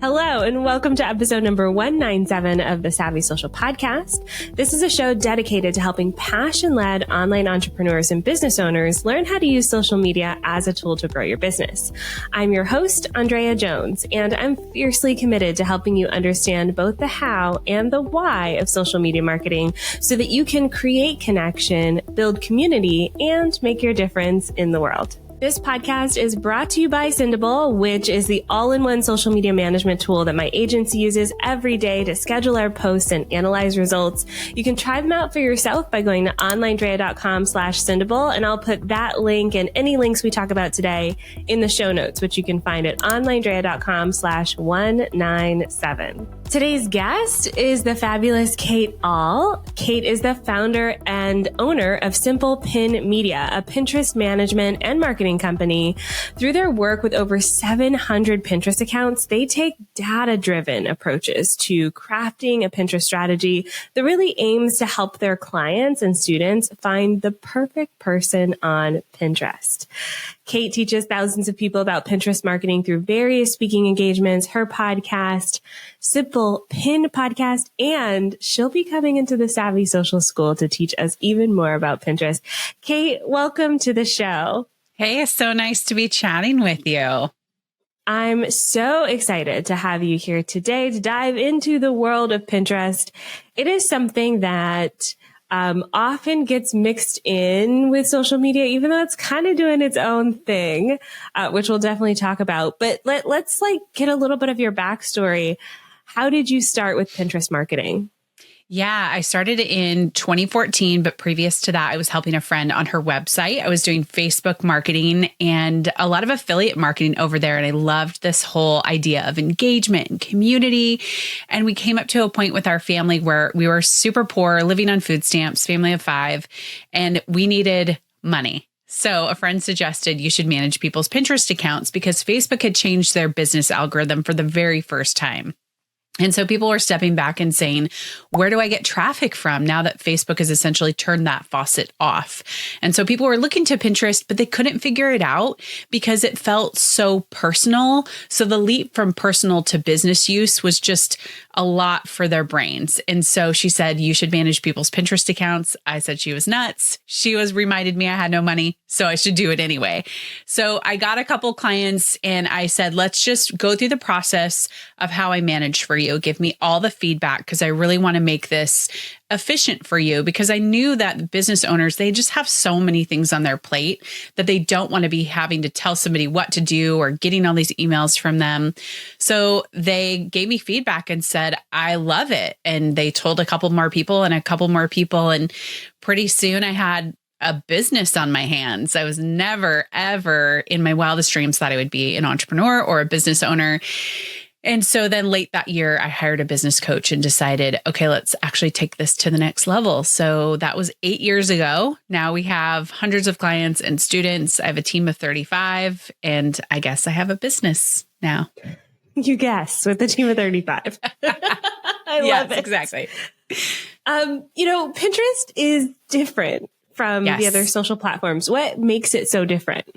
Hello, and welcome to episode number 197 of the Savvy Social Podcast. This is a show dedicated to helping passion-led online entrepreneurs and business owners learn how to use social media as a tool to grow your business. I'm your host, ANDREA Jones, and I'm fiercely committed to helping you understand both the how and the why of social media marketing so that you can create connection, build community, and make your difference in the world. This podcast is brought to you by Sendable, which is the all-in-one social media management tool that my agency uses every day to schedule our posts and analyze results. You can try them out for yourself by going to OnlineDrea.com/Sendable, and I'll put that link and any links we talk about today in the show notes, which you can find at OnlineDrea.com/197. Today's guest is the fabulous Kate All. Kate is the founder and owner of Simple Pin Media, a Pinterest management and marketing company. Through their work with over 700 Pinterest accounts, they take data-driven approaches to crafting a Pinterest strategy that really aims to help their clients and students find the perfect person on Pinterest. Kate teaches thousands of people about Pinterest marketing through various speaking engagements, her podcast, Simple Pin Podcast, and she'll be coming into the Savvy Social School to teach us even more about Pinterest. Kate, welcome to the show. Hey, it's so nice to be chatting with you. I'm so excited to have you here today to dive into the world of Pinterest. It is something that often gets mixed in with social media, even though it's kind of doing its own thing, which we'll definitely talk about. But let's get a little bit of your backstory. How did you start with Pinterest marketing? Yeah, I started in 2014, but previous to that, I was helping a friend on her website. I was doing Facebook marketing and a lot of affiliate marketing over there. And I loved this whole idea of engagement and community. And we came up to a point with our family where we were super poor, living on food stamps, family of 5, and we needed money. So a friend suggested you should manage people's Pinterest accounts because Facebook had changed their business algorithm for the very first time. And so people were stepping back and saying, where do I get traffic from now that Facebook has essentially turned that faucet off? And so people were looking to Pinterest, but they couldn't figure it out because it felt so personal. So the leap from personal to business use was just a lot for their brains. And so she said, you should manage people's Pinterest accounts. I said she was nuts. She reminded me I had no money, so I should do it anyway. So I got a couple clients and I said, let's just go through the process of how I manage for you. Give me all the feedback because I really want to make this efficient for you, because I knew that business owners, they just have so many things on their plate that they don't want to be having to tell somebody what to do or getting all these emails from them. So they gave me feedback and said, I love it. And they told a couple more people and a couple more people. And pretty soon I had a business on my hands. I was never, ever in my wildest dreams thought I would be an entrepreneur or a business owner. And so then late that year, I hired a business coach and decided, okay, let's actually take this to the next level. So that was 8 years ago. Now we have hundreds of clients and students. I have a team of 35, and I guess I have a business now. You guess, with a team of 35. I love it. Exactly. Pinterest is different from the other social platforms. What makes it so different?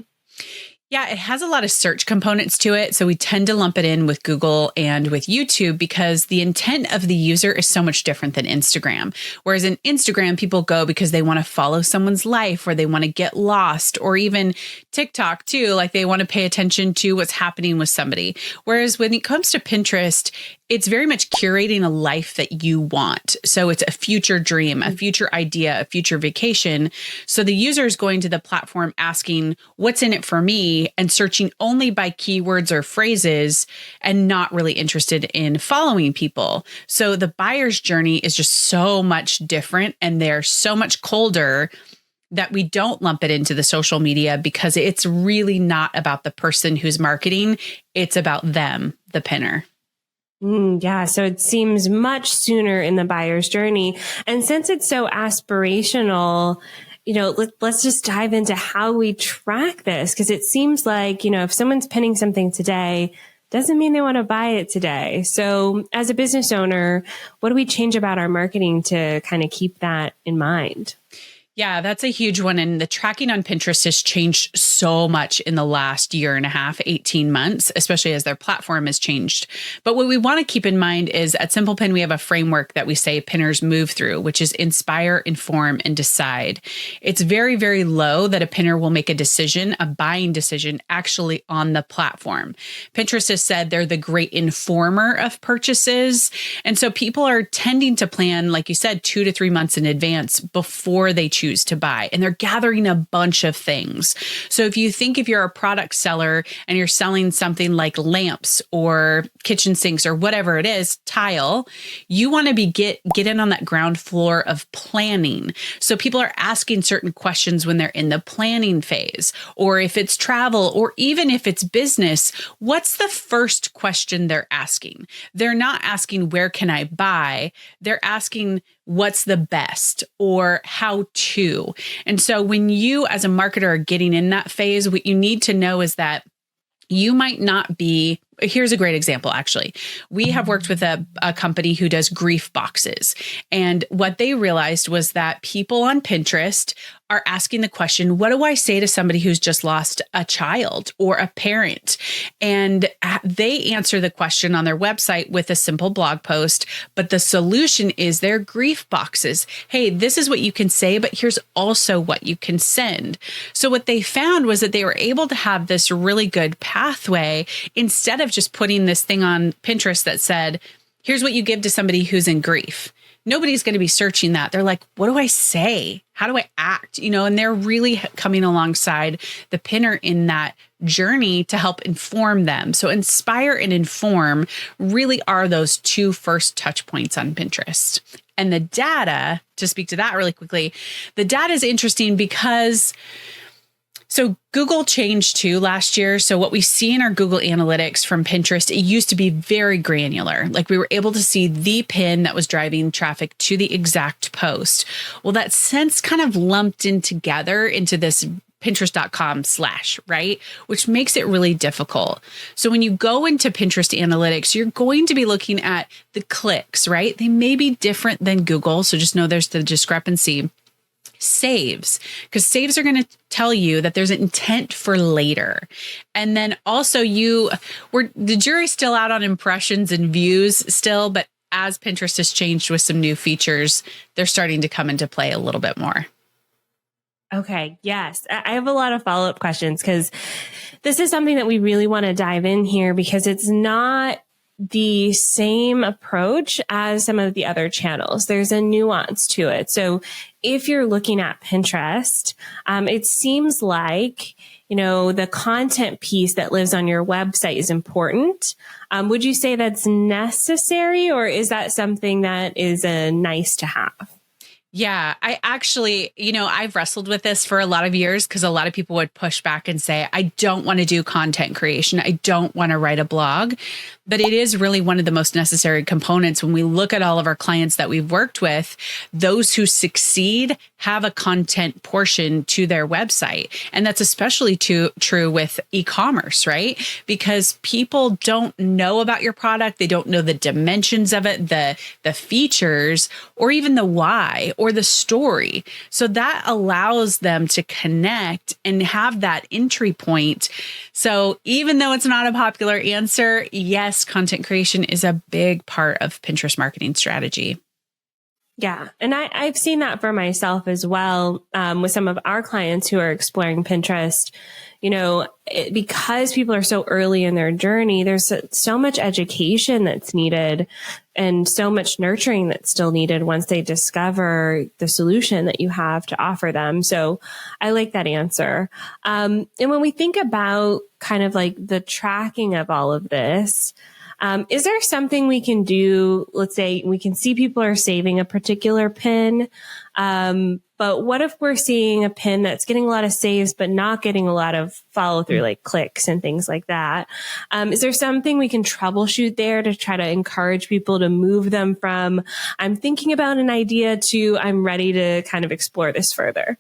Yeah, it has a lot of search components to it. So we tend to lump it in with Google and with YouTube because the intent of the user is so much different than Instagram. Whereas in Instagram, people go because they want to follow someone's life or they want to get lost, or even TikTok too, like they want to pay attention to what's happening with somebody. Whereas when it comes to Pinterest, it's very much curating a life that you want. So it's a future dream, a future idea, a future vacation. So the user is going to the platform asking, what's in it for me? And searching only by keywords or phrases and not really interested in following people. So the buyer's journey is just so much different and they're so much colder that we don't lump it into the social media because it's really not about the person who's marketing. It's about them, the pinner. Yeah. So it seems much sooner in the buyer's journey. And since it's so aspirational, let's just dive into how we track this. Because it seems like, if someone's pinning something today, doesn't mean they want to buy it today. So as a business owner, what do we change about our marketing to kind of keep that in mind? Yeah, that's a huge one. And the tracking on Pinterest has changed so much in the last year and a half, 18 months, especially as their platform has changed. But what we want to keep in mind is at Simple Pin, we have a framework that we say pinners move through, which is inspire, inform, and decide. It's very, very low that a pinner will make a decision, a buying decision, actually on the platform. Pinterest has said they're the great informer of purchases. And so people are tending to plan, like you said, 2 to 3 months in advance before they choose to buy. And they're gathering a bunch of things. So if you're a product seller and you're selling something like lamps or kitchen sinks or whatever it is, tile, you want to get in on that ground floor of planning. So people are asking certain questions when they're in the planning phase, or if it's travel, or even if it's business, what's the first question they're asking? They're not asking, where can I buy? They're asking, what's the best or how to. And so when you as a marketer are getting in that phase, what you need to know is that you might not be. Here's a great example, actually. We have worked with a company who does grief boxes. And what they realized was that people on Pinterest are asking the question, what do I say to somebody who's just lost a child or a parent? And they answer the question on their website with a simple blog post. But the solution is their grief boxes. Hey, this is what you can say, but here's also what you can send. So what they found was that they were able to have this really good pathway instead of just putting this thing on Pinterest that said, here's what you give to somebody who's in grief. Nobody's going to be searching that. They're like, what do I say? How do I act? And they're really coming alongside the pinner in that journey to help inform them. So inspire and inform really are those two first touch points on Pinterest. And the data, to speak to that really quickly, the data is interesting because Google changed too last year. So what we see in our Google Analytics from Pinterest, it used to be very granular. Like we were able to see the pin that was driving traffic to the exact post. Well, that's since kind of lumped in together into this Pinterest.com/, right? Which makes it really difficult. So when you go into Pinterest Analytics, you're going to be looking at the clicks, right? They may be different than Google. So just know there's the discrepancy. Saves, because saves are going to tell you that there's an intent for later. And then also the jury's still out on impressions and views still, but as Pinterest has changed with some new features, they're starting to come into play a little bit more. Okay. Yes. I have a lot of follow-up questions because this is something that we really want to dive in here because it's not the same approach as some of the other channels. There's a nuance to it. So if you're looking at Pinterest, it seems like, the content piece that lives on your website is important. Would you say that's necessary, or is that something that is a nice to have? Yeah, I actually, I've wrestled with this for a lot of years because a lot of people would push back and say, I don't want to do content creation. I don't want to write a blog. But it is really one of the most necessary components. When we look at all of our clients that we've worked with, those who succeed have a content portion to their website. And that's especially true with e-commerce, right? Because people don't know about your product. They don't know the dimensions of it, the features, or even the why or the story. So that allows them to connect and have that entry point. So even though it's not a popular answer, yes, content creation is a big part of Pinterest marketing strategy. Yeah. And I've seen that for myself as well, with some of our clients who are exploring Pinterest. Because people are so early in their journey, there's so much education that's needed and so much nurturing that's still needed once they discover the solution that you have to offer them. So I like that answer. And when we think about kind of like the tracking of all of this, is there something we can do? Let's say we can see people are saving a particular pin. But what if we're seeing a pin that's getting a lot of saves, but not getting a lot of follow through, like clicks and things like that? Is there something we can troubleshoot there to try to encourage people to move them from I'm thinking about an idea to I'm ready to kind of explore this further?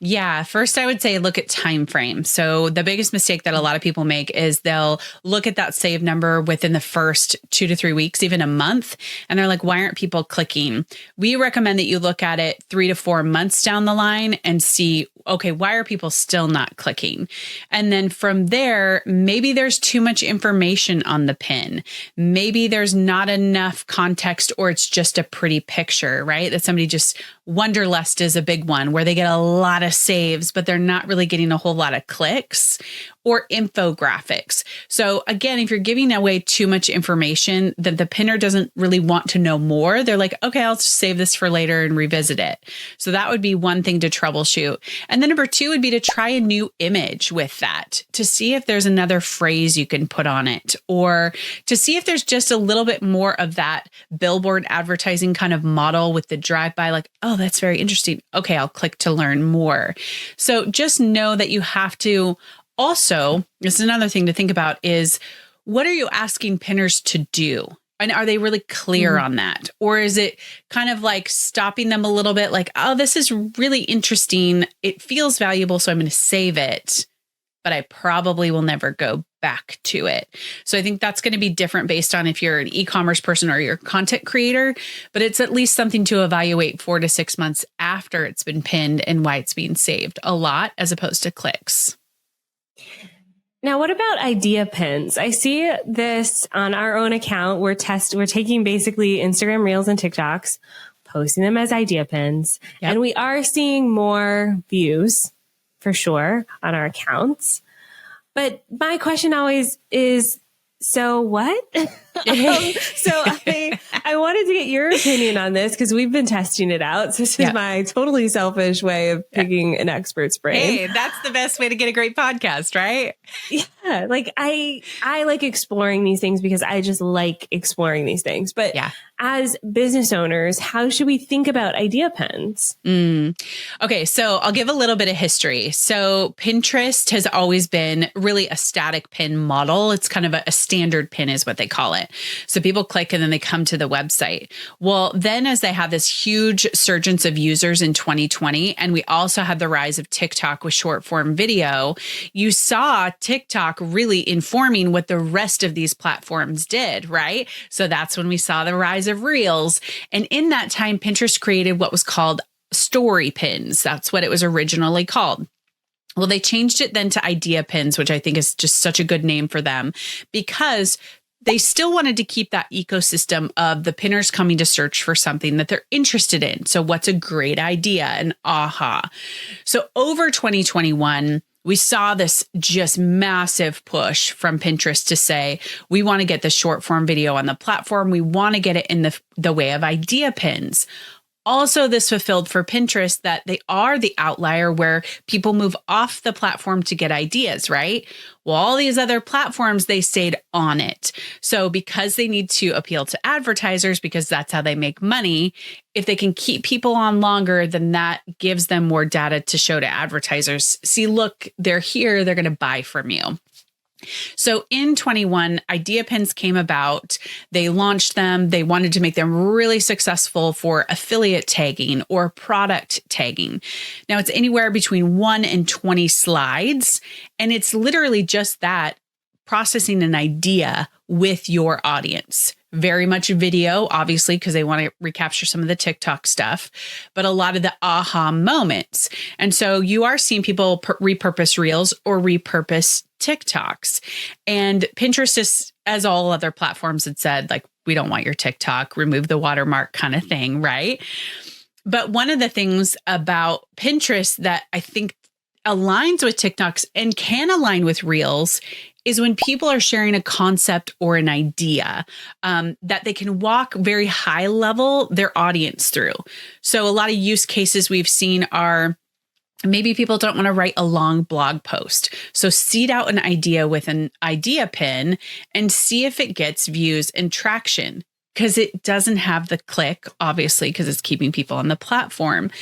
Yeah. First, I would say look at time frame. So the biggest mistake that a lot of people make is they'll look at that save number within the first 2 to 3 weeks, even a month. And they're like, why aren't people clicking? We recommend that you look at it 3 to 4 months down the line and see, okay, why are people still not clicking? And then from there, maybe there's too much information on the pin. Maybe there's not enough context, or it's just a pretty picture, right? That somebody just, Wonderlust is a big one where they get a lot of saves, but they're not really getting a whole lot of clicks, or infographics. So again, if you're giving away too much information that the pinner doesn't really want to know more, they're like, okay, I'll just save this for later and revisit it. So that would be one thing to troubleshoot. And then number 2 would be to try a new image with that to see if there's another phrase you can put on it, or to see if there's just a little bit more of that billboard advertising kind of model with the drive-by, like, oh, that's very interesting. Okay, I'll click to learn more. So just know that you have to also, this is another thing to think about, is what are you asking pinners to do? And are they really clear on that? Or is it kind of like stopping them a little bit, like, oh, this is really interesting. It feels valuable, so I'm going to save it, but I probably will never go back to it. So I think that's going to be different based on if you're an e-commerce person or you're a content creator, but it's at least something to evaluate 4 to 6 months after it's been pinned and why it's being saved a lot as opposed to clicks. Now, what about Ideapins? I see this on our own account. We're taking basically Instagram Reels and TikToks, posting them as Ideapins, and we are seeing more views for sure on our accounts. But my question always is, so what? So I wanted to get your opinion on this because we've been testing it out. So this is my totally selfish way of picking an expert's brain. Hey, that's the best way to get a great podcast, right? Yeah. Like I like exploring these things because I just like exploring these things. But as business owners, how should we think about Ideapins? Okay. So I'll give a little bit of history. So Pinterest has always been really a static pin model. It's kind of a standard pin is what they call it. So people click and then they come to the website. Well, then as they had this huge surgence of users in 2020, and we also had the rise of TikTok with short form video, you saw TikTok really informing what the rest of these platforms did, right? So that's when we saw the rise of Reels. And in that time, Pinterest created what was called story pins. That's what it was originally called. Well, they changed it then to Ideapins, which I think is just such a good name for them because they still wanted to keep that ecosystem of the pinners coming to search for something that they're interested in. So what's a great idea? And aha. So over 2021, we saw this just massive push from Pinterest to say, we want to get the short form video on the platform. We want to get it in the way of Ideapins. Also, this fulfilled for Pinterest that they are the outlier where people move off the platform to get ideas, right? Well, all these other platforms, they stayed on it. So because they need to appeal to advertisers, because that's how they make money, if they can keep people on longer, then that gives them more data to show to advertisers. See, look, they're here, they're going to buy from you. So in 21, Ideapins came about. They launched them. They wanted to make them really successful for affiliate tagging or product tagging. Now it's anywhere between 1 and 20 slides. And it's literally just that, processing an idea with your audience. Very much video, obviously, because they want to recapture some of the TikTok stuff, but a lot of the aha moments. And so you are seeing people repurpose Reels or repurpose TikToks. And Pinterest is, as all other platforms had said, like, we don't want your TikTok, remove the watermark kind of thing, right? But one of the things about Pinterest that I think aligns with TikToks and can align with Reels is when people are sharing a concept or an idea that they can walk very high level their audience through. So a lot of use cases we've seen are maybe people don't want to write a long blog post. So seed out an idea with an idea pin and see if it gets views and traction because it doesn't have the click, obviously, because it's keeping people on the platform.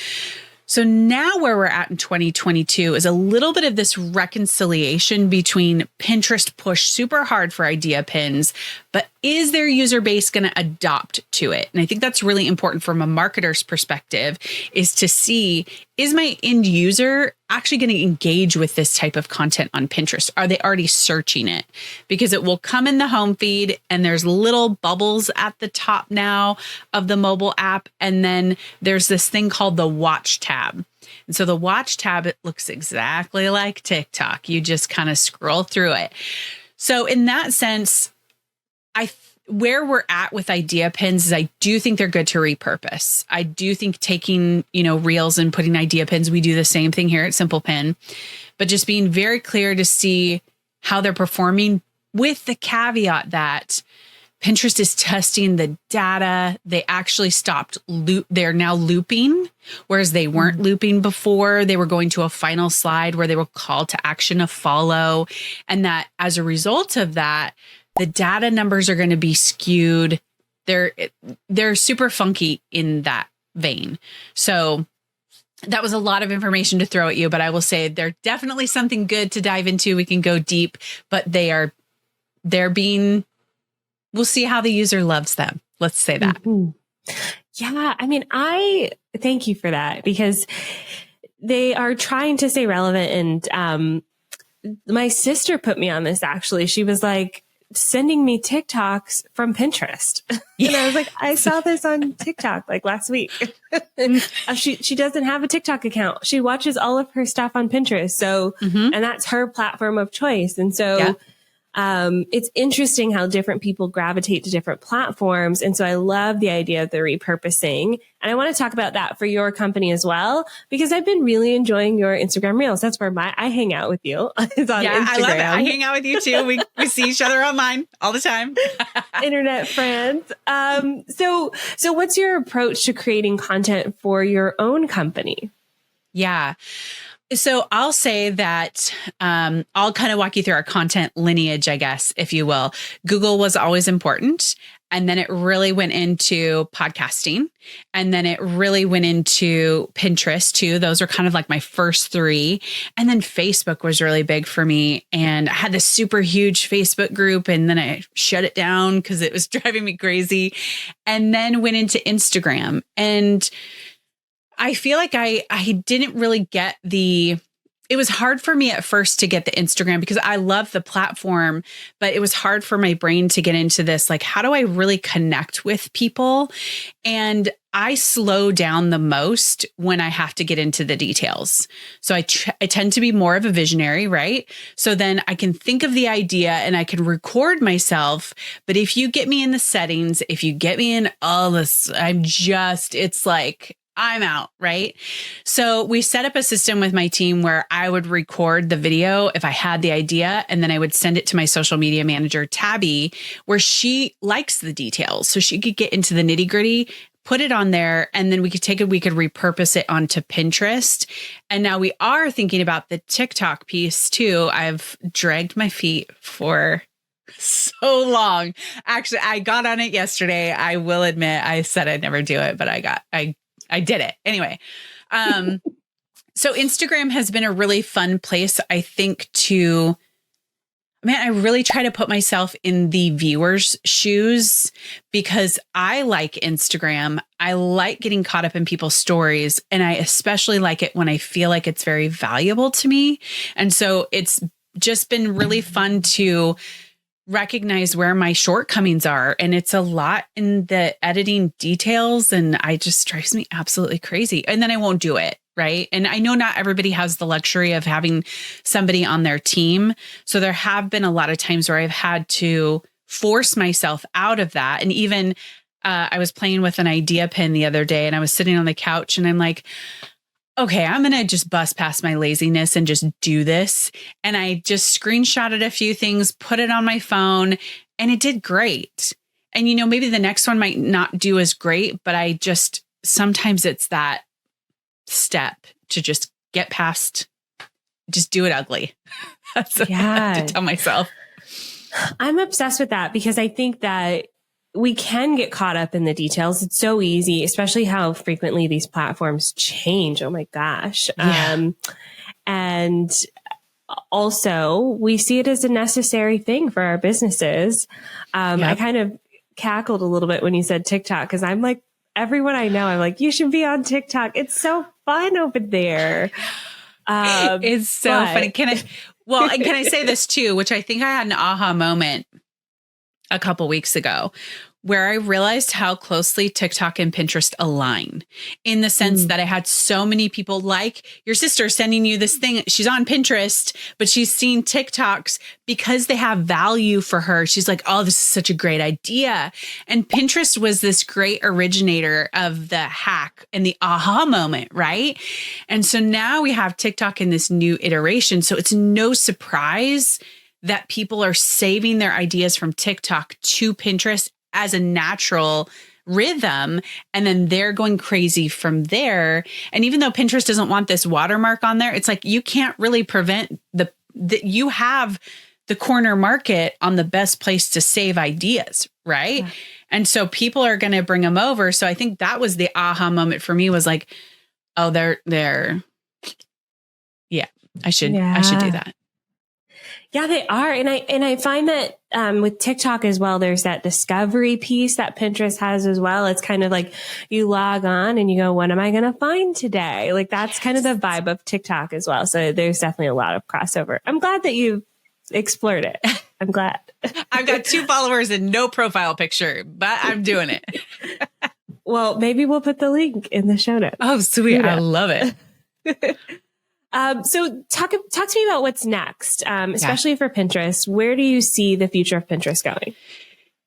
So now where we're at in 2022 is a little bit of this reconciliation between Pinterest push super hard for idea pins, but is their user base going to adopt to it? And I think that's really important from a marketer's perspective, is to see, is my end user actually going to engage with this type of content on Pinterest? Are they already searching it? Because it will come in the home feed and there's little bubbles at the top now of the mobile app. And then there's this thing called the watch tab. And so the watch tab, it looks exactly like TikTok. You just kind of scroll through it. So in that sense, where we're at with Ideapins is I do think they're good to repurpose. I do think taking, reels and putting Ideapins, we do the same thing here at Simple Pin, but just being very clear to see how they're performing, with the caveat that Pinterest is testing the data. They actually stopped they're now looping, whereas they weren't looping before. They were going to a final slide where they were call to action, a follow. And that as a result of that, the data numbers are going to be skewed. They're super funky in that vein. So that was a lot of information to throw at you, but I will say they're definitely something good to dive into. We can go deep, but they're being, we'll see how the user loves them. Let's say that. Mm-hmm. Yeah. I mean, I thank you for that, because they are trying to stay relevant. And my sister put me on this, actually. She was like sending me TikToks from Pinterest. And I was like, I saw this on TikTok like last week. And she doesn't have a TikTok account. She watches all of her stuff on Pinterest. So, and that's her platform of choice. And so, it's interesting how different people gravitate to different platforms. And so I love the idea of the repurposing. And I want to talk about that for your company as well, because I've been really enjoying your Instagram Reels. That's where I hang out with you. It's on Instagram. I love it. I hang out with you too. We see each other online all the time. Internet friends. So what's your approach to creating content for your own company? Yeah. So I'll say that I'll kind of walk you through our content lineage, I guess, if you will. Google was always important. And then it really went into podcasting. And then it really went into Pinterest too. Those are kind of like my first three. And then Facebook was really big for me. And I had this super huge Facebook group, and then I shut it down because it was driving me crazy. And then went into Instagram. And I feel like I didn't really get it was hard for me at first to get the Instagram, because I love the platform, but it was hard for my brain to get into this. Like, how do I really connect with people? And I slow down the most when I have to get into the details. So I tend to be more of a visionary, right? So then I can think of the idea and I can record myself. But if you get me in the settings, if you get me in all this, it's like, I'm out, right? So we set up a system with my team where I would record the video if I had the idea, and then I would send it to my social media manager, Tabby, where she likes the details. So she could get into the nitty gritty, put it on there, and then we could repurpose it onto Pinterest. And now we are thinking about the TikTok piece too. I've dragged my feet for so long. Actually, I got on it yesterday. I will admit, I said I'd never do it, but I did it. Anyway. So Instagram has been a really fun place, I think, I really try to put myself in the viewer's shoes, because I like Instagram. I like getting caught up in people's stories, and I especially like it when I feel like it's very valuable to me. And so it's just been really fun to recognize where my shortcomings are. And it's a lot in the editing details, and it just drives me absolutely crazy. And then I won't do it. Right. And I know not everybody has the luxury of having somebody on their team. So there have been a lot of times where I've had to force myself out of that. And even I was playing with an Ideapin the other day, and I was sitting on the couch, and I'm like, okay, I'm going to just bust past my laziness and just do this. And I just screenshotted a few things, put it on my phone, and it did great. And, maybe the next one might not do as great, but sometimes it's that step to just get past, just do it ugly. That's what I have to tell myself. I'm obsessed with that, because I think that we can get caught up in the details. It's so easy, especially how frequently these platforms change. Oh my gosh. Yeah. And also we see it as a necessary thing for our businesses. I kind of cackled a little bit when you said TikTok, because I'm like, everyone I know, I'm like, you should be on TikTok. It's so fun over there. It's so funny. And can I say this too, which I think I had an aha moment a couple weeks ago, where I realized how closely TikTok and Pinterest align, in the sense that I had so many people like your sister sending you this thing. She's on Pinterest, but she's seen TikToks because they have value for her. She's like, oh, this is such a great idea. And Pinterest was this great originator of the hack and the aha moment, right? And so now we have TikTok in this new iteration. So it's no surprise that people are saving their ideas from TikTok to Pinterest as a natural rhythm, and then they're going crazy from there. And even though Pinterest doesn't want this watermark on there, it's like, you can't really prevent you have the corner market on the best place to save ideas, right? Yeah. And so people are going to bring them over. So I think that was the aha moment for me, was like, oh, they're yeah, I should do that. Yeah, they are. And I find that with TikTok as well, there's that discovery piece that Pinterest has as well. It's kind of like you log on and you go, what am I going to find today? Like that's kind of the vibe of TikTok as well. So there's definitely a lot of crossover. I'm glad that you explored it. I'm glad. I've got 2 followers and no profile picture, but I'm doing it. Well, maybe we'll put the link in the show notes. Oh, sweet. I love it. So talk to me about what's next, especially for Pinterest. Where do you see the future of Pinterest going?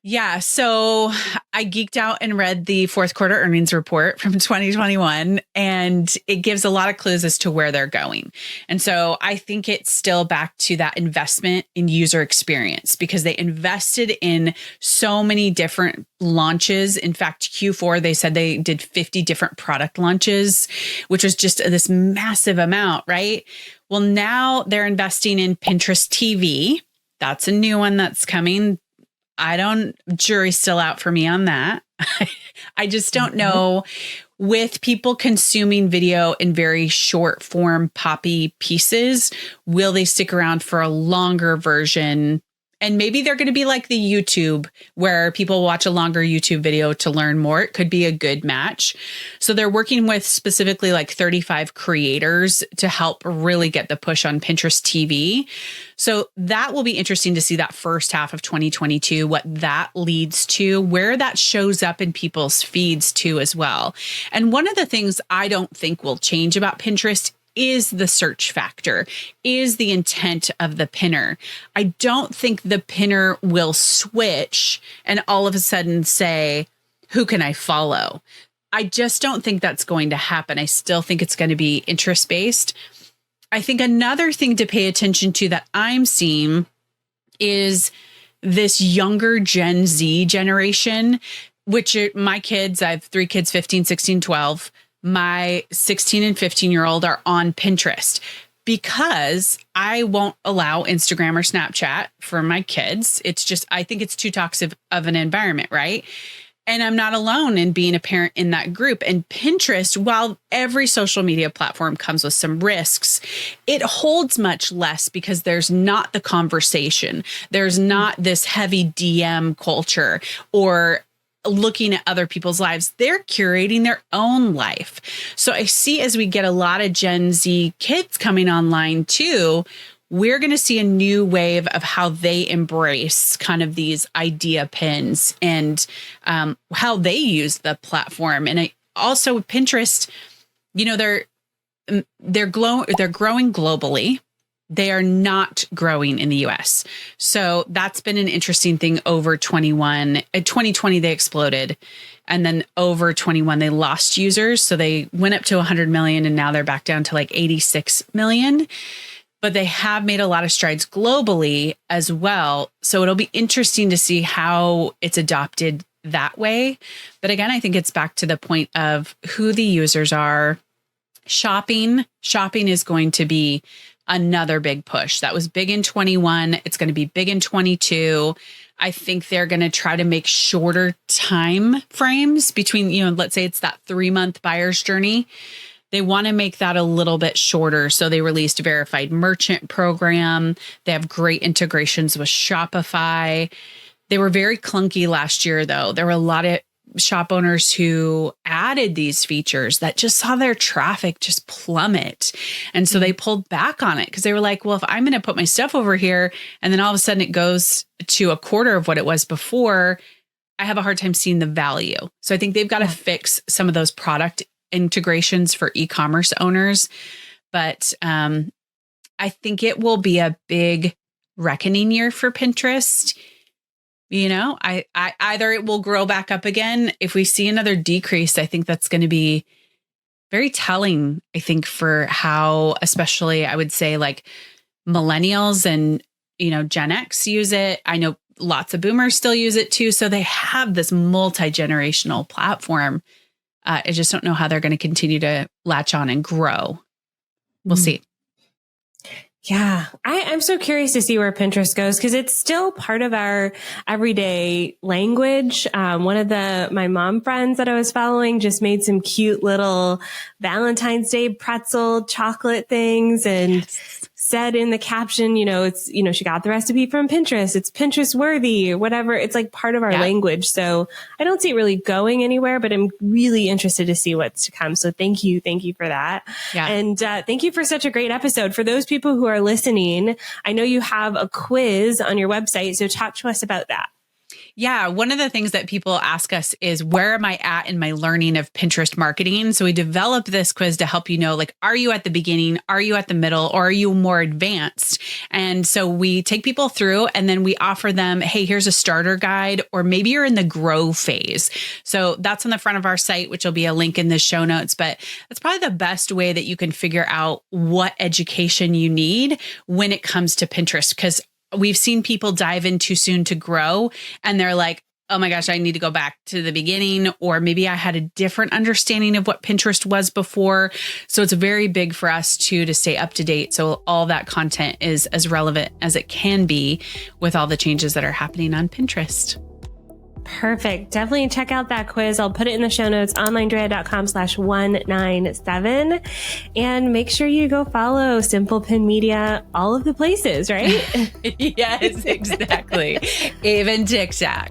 Yeah. So I geeked out and read the fourth quarter earnings report from 2021, and it gives a lot of clues as to where they're going. And so I think it's still back to that investment in user experience, because they invested in so many different launches. In fact, Q4, they said they did 50 different product launches, which was just this massive amount, right? Well, now they're investing in Pinterest TV. That's a new one that's coming. Jury's still out for me on that. I just don't know, with people consuming video in very short form poppy pieces, will they stick around for a longer version? And maybe they're going to be like the YouTube, where people watch a longer YouTube video to learn more. It could be a good match. So they're working with specifically like 35 creators to help really get the push on Pinterest TV. So that will be interesting to see that first half of 2022, what that leads to, where that shows up in people's feeds too as well. And one of the things I don't think will change about Pinterest is the search factor, is the intent of the pinner. I don't think the pinner will switch and all of a sudden say, who can I follow? I just don't think that's going to happen. I still think it's going to be interest-based. I think another thing to pay attention to that I'm seeing is this younger Gen Z generation, which my kids, I have 3 kids, 15, 16, 12. My 16 and 15-year-old are on Pinterest, because I won't allow Instagram or Snapchat for my kids. It's just, I think it's too toxic of an environment, right? And I'm not alone in being a parent in that group. And Pinterest, while every social media platform comes with some risks, it holds much less, because there's not the conversation. There's not this heavy DM culture or looking at other people's lives. They're curating their own life. So I see, as we get a lot of Gen Z kids coming online too, we're going to see a new wave of how they embrace kind of these idea-pins and how they use the platform. And also Pinterest, you know, they're growing globally. They are not growing in the US. So that's been an interesting thing over 21. 2020, they exploded. And then over 21, they lost users. So they went up to 100 million, and now they're back down to like 86 million. But they have made a lot of strides globally as well. So it'll be interesting to see how it's adopted that way. But again, I think it's back to the point of who the users are. Shopping is going to be another big push. That was big in 21. It's going to be big in 22. I think they're going to try to make shorter time frames between, let's say it's that 3-month buyer's journey. they want to make that a little bit shorter. So they released a verified merchant program. They have great integrations with Shopify. They were very clunky last year, though. There were a lot of shop owners who added these features that just saw their traffic just plummet. And so they pulled back on it because they were like, well, if I'm going to put my stuff over here and then all of a sudden it goes to a quarter of what it was before, I have a hard time seeing the value. So I think they've got to fix some of those product integrations for e-commerce owners. But I think it will be a big reckoning year for Pinterest. You know, I either it will grow back up again. If we see another decrease, I think that's going to be very telling, I think, for how, especially I would say like millennials and, you know, Gen X use it. I know lots of boomers still use it too. So they have this multi-generational platform. I just don't know how they're going to continue to latch on and grow. We'll see. Yeah, I'm so curious to see where Pinterest goes because it's still part of our everyday language. One of my mom friends that I was following just made some cute little Valentine's Day pretzel chocolate things and said in the caption, you know, it's, you know, she got the recipe from Pinterest. It's Pinterest worthy or whatever. It's like part of our language. So I don't see it really going anywhere, but I'm really interested to see what's to come. So thank you for that. Yeah. And thank you for such a great episode. For those people who are listening, I know you have a quiz on your website. So talk to us about that. Yeah. One of the things that people ask us is, where am I at in my learning of Pinterest marketing? So we developed this quiz to help you know, like, are you at the beginning? Are you at the middle? Or are you more advanced? And so we take people through and then we offer them, hey, here's a starter guide, or maybe you're in the grow phase. So that's on the front of our site, which will be a link in the show notes. But that's probably the best way that you can figure out what education you need when it comes to Pinterest. Because we've seen people dive in too soon to grow and they're like, oh my gosh, I need to go back to the beginning, or maybe I had a different understanding of what Pinterest was before. So it's very big for us to stay up to date. So all that content is as relevant as it can be with all the changes that are happening on Pinterest. Perfect. Definitely check out that quiz. I'll put it in the show notes, onlinedrea.com/197. And make sure you go follow Simple Pin Media, all of the places, right? Yes, exactly. Even TikTok.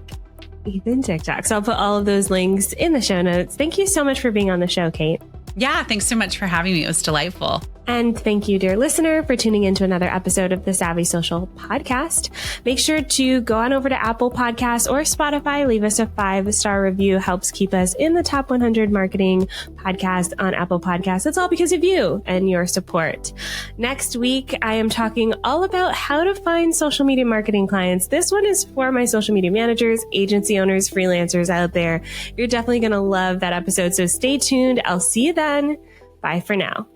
So I'll put all of those links in the show notes. Thank you so much for being on the show, Kate. Yeah, thanks so much for having me. It was delightful. And thank you, dear listener, for tuning into another episode of the Savvy Social Podcast. Make sure to go on over to Apple Podcasts or Spotify. Leave us a 5-star review. Helps keep us in the top 100 marketing podcast on Apple Podcasts. It's all because of you and your support. Next week, I am talking all about how to find social media marketing clients. This one is for my social media managers, agency owners, freelancers out there. You're definitely going to love that episode. So stay tuned. I'll see you then. Bye for now.